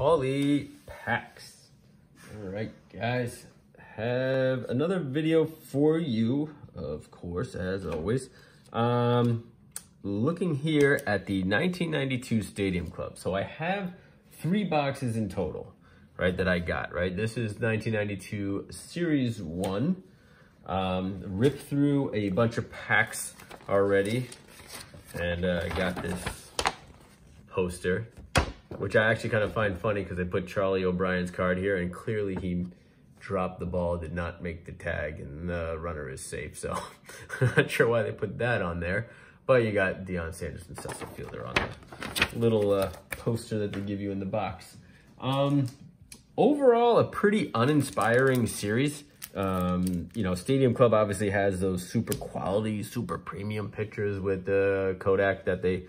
Paulie packs. All right, guys, have another video for you, of course, as always. Looking here at the 1992 Stadium Club. So I have 3 boxes in total, right, that I got, right? This is 1992 Series 1. Ripped through a bunch of packs already, and I got this poster, which I actually kind of find funny because they put Charlie O'Brien's card here, and clearly he dropped the ball, did not make the tag, and the runner is safe. So I'm not sure why they put that on there, but you got Deion Sanders and Cecil Fielder on the little poster that they give you in the box. Overall, a pretty uninspiring series. You know, Stadium Club obviously has those super quality, super premium pictures with the Kodak that they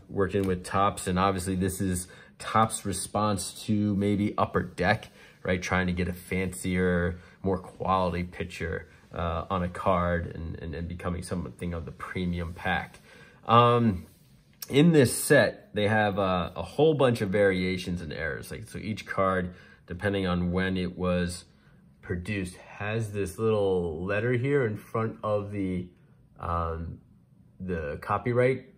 worked in with Topps, and obviously this is Topps' response to maybe Upper Deck, right? Trying to get a fancier, more quality picture on a card and becoming something of the premium pack. In this set, they have a whole bunch of variations and errors. Like, so each card, depending on when it was produced, has this little letter here in front of the copyright,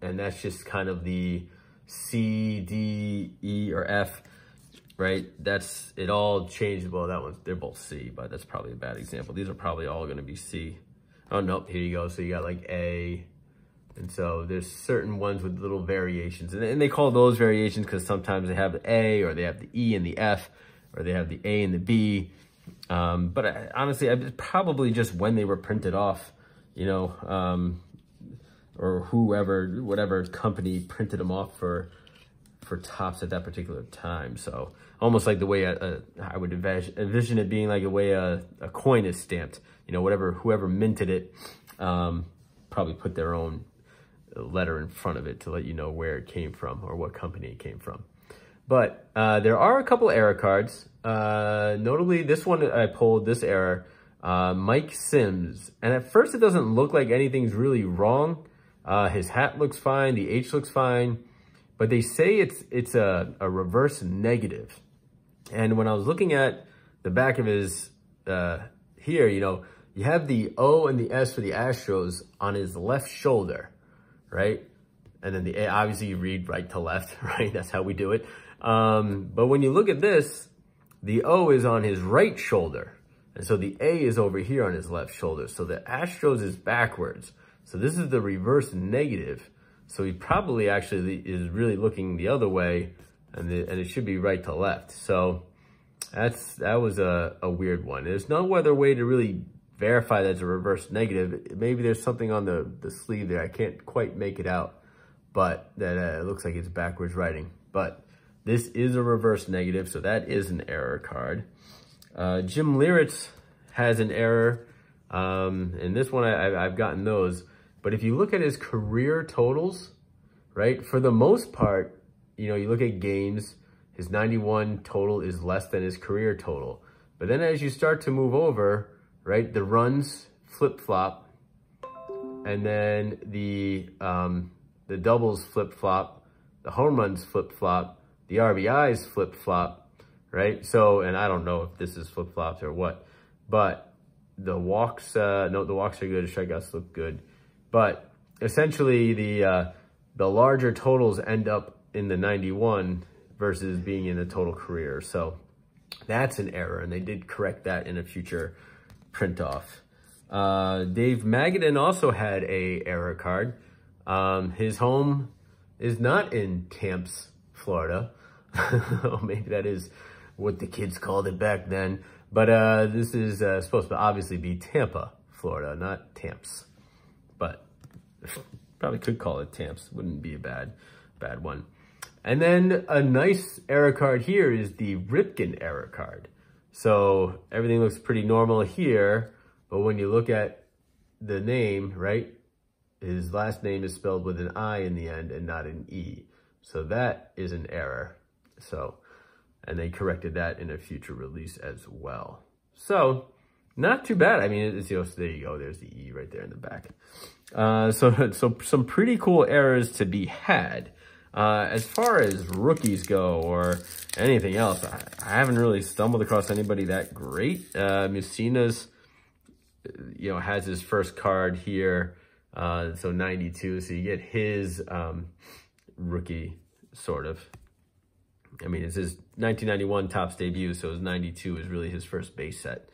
and that's just kind of the C, D, E, or F, right? That's it. All changed. Well, that one's, they're both C, but that's probably a bad example. These are probably all going to be C. Oh nope, here you go. So you got like A, and so there's certain ones with little variations, and they call those variations because sometimes they have the A, or they have the E and the F, or they have the A and the B. But honestly, it's probably just when they were printed off, you know, or whatever company printed them off for Topps at that particular time. So almost like the way I would envision it being like the way a coin is stamped. You know, whoever minted it probably put their own letter in front of it to let you know where it came from or what company it came from. But there are a couple error cards. Notably, this one I pulled, this error, Mike Sims. And at first, it doesn't look like anything's really wrong. His hat looks fine. The H looks fine. But they say it's a reverse negative. And when I was looking at the back of his, here, you know, you have the O and the S for the Astros on his left shoulder, right? And then the A, obviously you read right to left, right? That's how we do it. But when you look at this, the O is on his right shoulder. And so the A is over here on his left shoulder. So the Astros is backwards. So this is the reverse negative. So he probably actually is really looking the other way, and it should be right to left. So that was a weird one. There's no other way to really verify that's a reverse negative. Maybe there's something on the sleeve there. I can't quite make it out, but that it looks like it's backwards writing. But this is a reverse negative, so that is an error card. Jim Leyritz has an error. And this one, I've gotten those. But if you look at his career totals, right, for the most part, you know, you look at games, his 91 total is less than his career total. But then as you start to move over, right, the runs flip-flop, and then the doubles flip-flop, the home runs flip-flop, the RBIs flip-flop, right? So, and I don't know if this is flip-flops or what, but the walks, no, the walks are good, the strikeouts look good. But essentially, the larger totals end up in the 91 versus being in the total career. So that's an error, and they did correct that in a future print-off. Dave Magadan also had a error card. His home is not in Tampa, Florida. Maybe that is what the kids called it back then. But this is supposed to obviously be Tampa, Florida, not Tamps. But probably could call it Tamps. Wouldn't be a bad one. And then a nice error card here is the Ripken error card. So everything looks pretty normal here, but when you look at the name, right, his last name is spelled with an I in the end and not an E. So that is an error. So, and they corrected that in a future release as well. So not too bad. I mean, it's, you know, so there you go. There's the E right there in the back. So some pretty cool errors to be had. As far as rookies go or anything else, I haven't really stumbled across anybody that great. Musina's, you know, has his first card here, so 92. So you get his rookie, sort of. I mean, it's his 1991 Topps debut, so his 92 is really his first base set.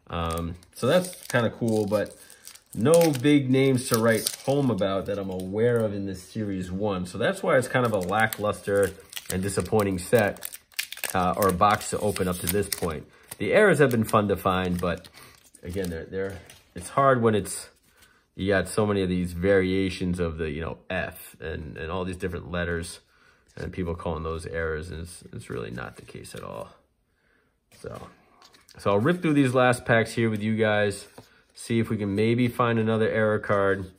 So that's kind of cool, but no big names to write home about that I'm aware of in this Series 1. So that's why it's kind of a lackluster and disappointing set, or a box to open up to this point. The errors have been fun to find, but again, it's hard when you got so many of these variations of the, you know, F and all these different letters, and people calling those errors, and it's really not the case at all. So I'll rip through these last packs here with you guys, see if we can maybe find another error card,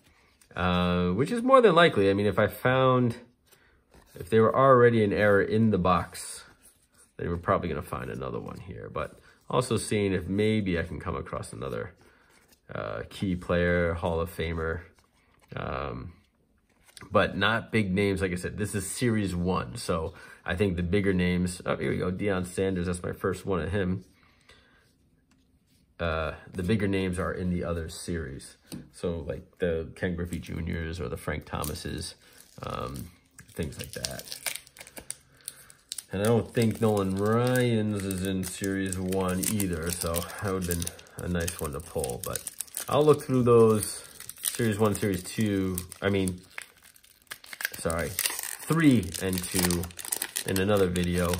which is more than likely. I mean, if they were already an error in the box, then we're probably going to find another one here. But also seeing if maybe I can come across another key player, Hall of Famer, but not big names. Like I said, this is Series 1, so I think the bigger names, oh, here we go, Deion Sanders, that's my first one of him. The bigger names are in the other series. So like the Ken Griffey Jr.'s or the Frank Thomas's, things like that. And I don't think Nolan Ryan's is in Series 1 either, so that would have been a nice one to pull. But I'll look through those Series 1, Series 2, sorry, 3 and 2 in another video.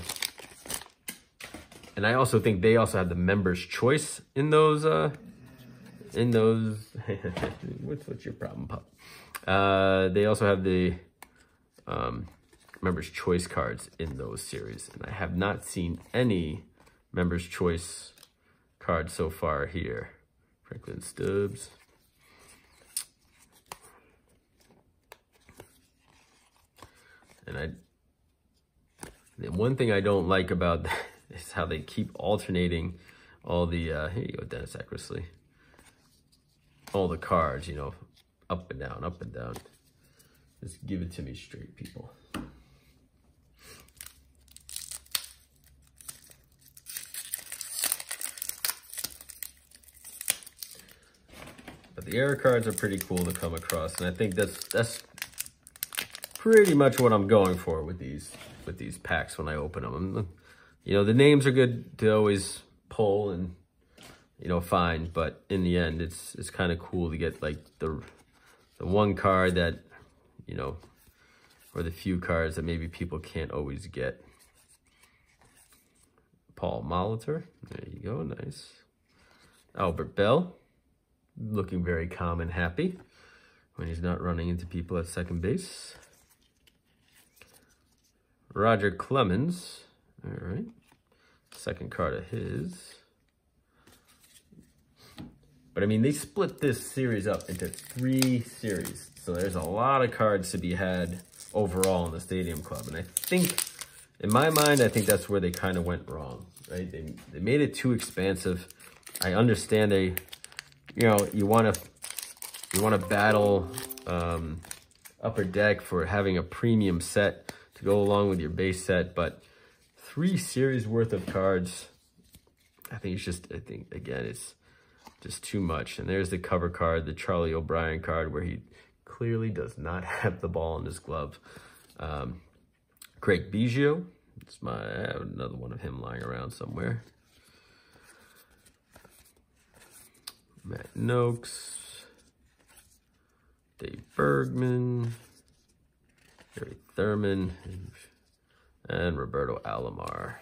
And I also think they also have the Members' Choice in those, what's your problem, pup? They also have the Members' Choice cards in those series. And I have not seen any Members' Choice cards so far here. Franklin Stubbs. And the one thing I don't like about that is how they keep alternating all the, here you go, Dennis Eckersley. All the cards, you know, up and down, up and down. Just give it to me straight, people. But the error cards are pretty cool to come across, and I think that's pretty much what I'm going for with these packs when I open them. You know, the names are good to always pull and, you know, find, but in the end, it's kind of cool to get like the one card that, you know, or the few cards that maybe people can't always get. Paul Molitor, there you go, nice. Albert Bell, looking very calm and happy when he's not running into people at second base. Roger Clemens, all right, second card of his. But I mean, they split this series up into 3 series. So there's a lot of cards to be had overall in the Stadium Club. And I think, in my mind, I think that's where they kind of went wrong, right? They made it too expansive. I understand you know, you want to battle Upper Deck for having a premium set to go along with your base set, but 3 series worth of cards, I think again, it's just too much. And there's the cover card, the Charlie O'Brien card, where he clearly does not have the ball in his glove. Craig Biggio, I have another one of him lying around somewhere. Matt Noakes, Dave Bergman, Gary Thurman, and Roberto Alomar.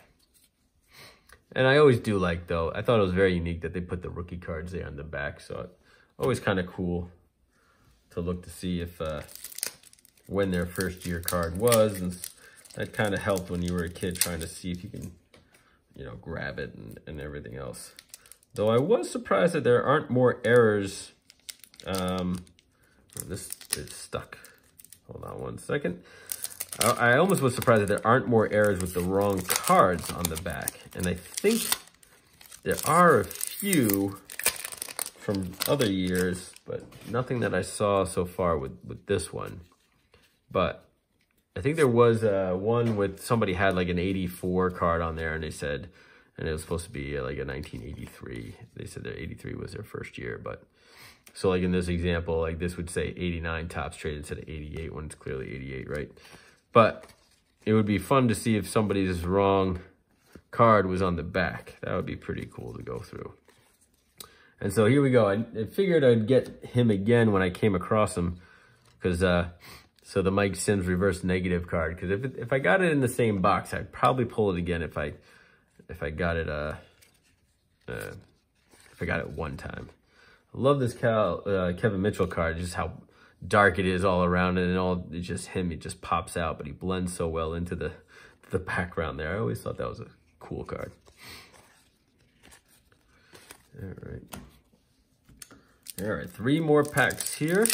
And I always do like, though, I thought it was very unique that they put the rookie cards there on the back. So always kind of cool to look to see if when their first year card was. And that kind of helped when you were a kid trying to see if you can, you know, grab it and everything else. Though I was surprised that there aren't more errors. This is stuck. Hold on one second. I almost was surprised that there aren't more errors with the wrong cards on the back. And I think there are a few from other years, but nothing that I saw so far with this one. But I think there was one with somebody had like an 84 card on there, and they said, and it was supposed to be like a 1983. They said that 83 was their first year, but so like in this example, like this would say 89 Topps traded instead of 88 when it's clearly 88, right? But it would be fun to see if somebody's wrong card was on the back. That would be pretty cool to go through. And so here we go. I figured I'd get him again when I came across him, because so the Mike Sims reverse negative card. Because if I got it in the same box, I'd probably pull it again if I got it one time. I love this Kevin Mitchell card, just how dark it is all around it, and it's just him. He just pops out, but he blends so well into the background there. I always thought that was a cool card. All right, 3 more packs here.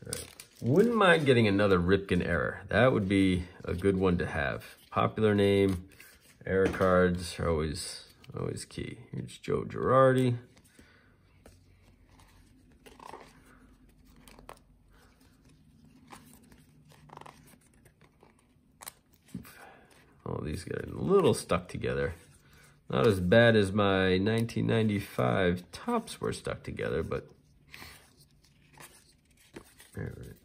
All right. Wouldn't mind getting another Ripken error. That would be a good one to have. Popular name, error cards are always key. Here's Joe Girardi. Oh, these get a little stuck together. Not as bad as my 1995 Topps were stuck together, but all right.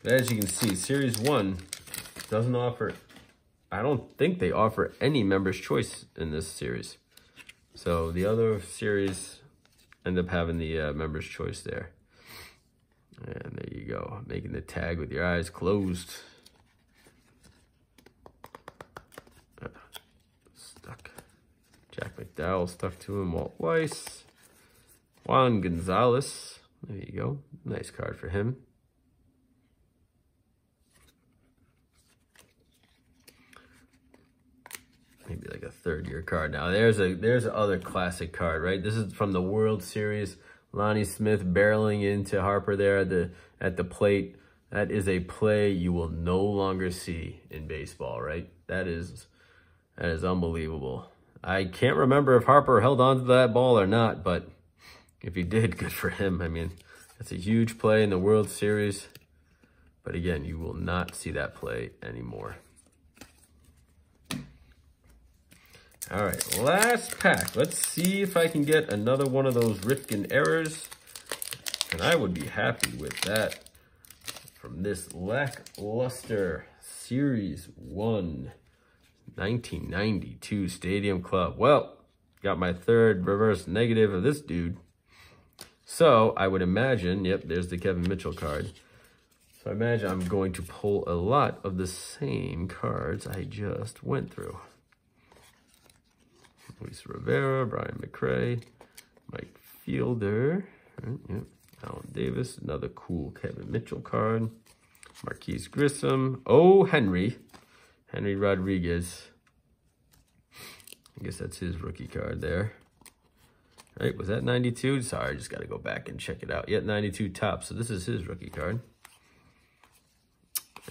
As you can see, Series 1 doesn't offer, I don't think they offer any Members' Choice in this series. So the other series end up having the Members' Choice there. And there you go, making the tag with your eyes closed. Stuck. Jack McDowell stuck to him. Walt Weiss. Juan Gonzalez. There you go. Nice card for him. Maybe like a third-year card. Now there's another classic card, right? This is from the World Series. Lonnie Smith barreling into Harper there at the plate. That is a play you will no longer see in baseball, right? That is unbelievable. I can't remember if Harper held on to that ball or not, but if he did, good for him. I mean, that's a huge play in the World Series. But again, you will not see that play anymore. All right, last pack. Let's see if I can get another one of those Ripken errors. And I would be happy with that from this lackluster Series 1 1992 Stadium Club. Well, got my third reverse negative of this dude. So I would imagine, yep, there's the Kevin Mitchell card. So I imagine I'm going to pull a lot of the same cards I just went through. Luis Rivera, Brian McRae, Mike Fielder, right, yep. Alan Davis, another cool Kevin Mitchell card, Marquise Grissom, Henry Rodriguez. I guess that's his rookie card there. Right, was that 92? Sorry, I just got to go back and check it out. Yet 92 Topps, so this is his rookie card.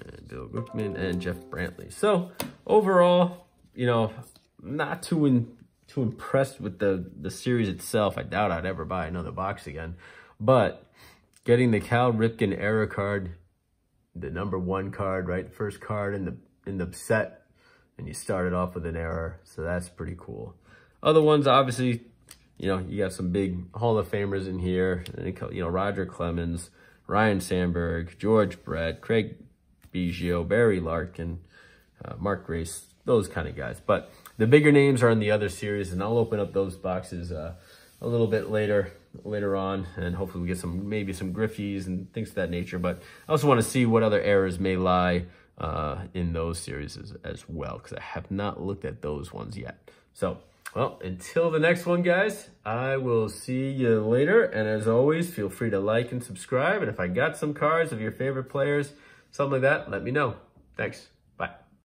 And Bill Glickman and Jeff Brantley. So overall, you know, not too impressed with the series itself. I doubt I'd ever buy another box again. But getting the Cal Ripken error card, the #1 card, right? First card in the set, and you started off with an error. So that's pretty cool. Other ones, obviously, you know, you got some big Hall of Famers in here. You know, Roger Clemens, Ryan Sandberg, George Brett, Craig Biggio, Barry Larkin, Mark Grace, those kind of guys. But the bigger names are in the other series, and I'll open up those boxes a little bit later on, and hopefully we get maybe some Griffies and things of that nature. But I also want to see what other errors may lie in those series as well, because I have not looked at those ones yet. So, well, until the next one, guys, I will see you later. And as always, feel free to like and subscribe. And if I got some cards of your favorite players, something like that, let me know. Thanks.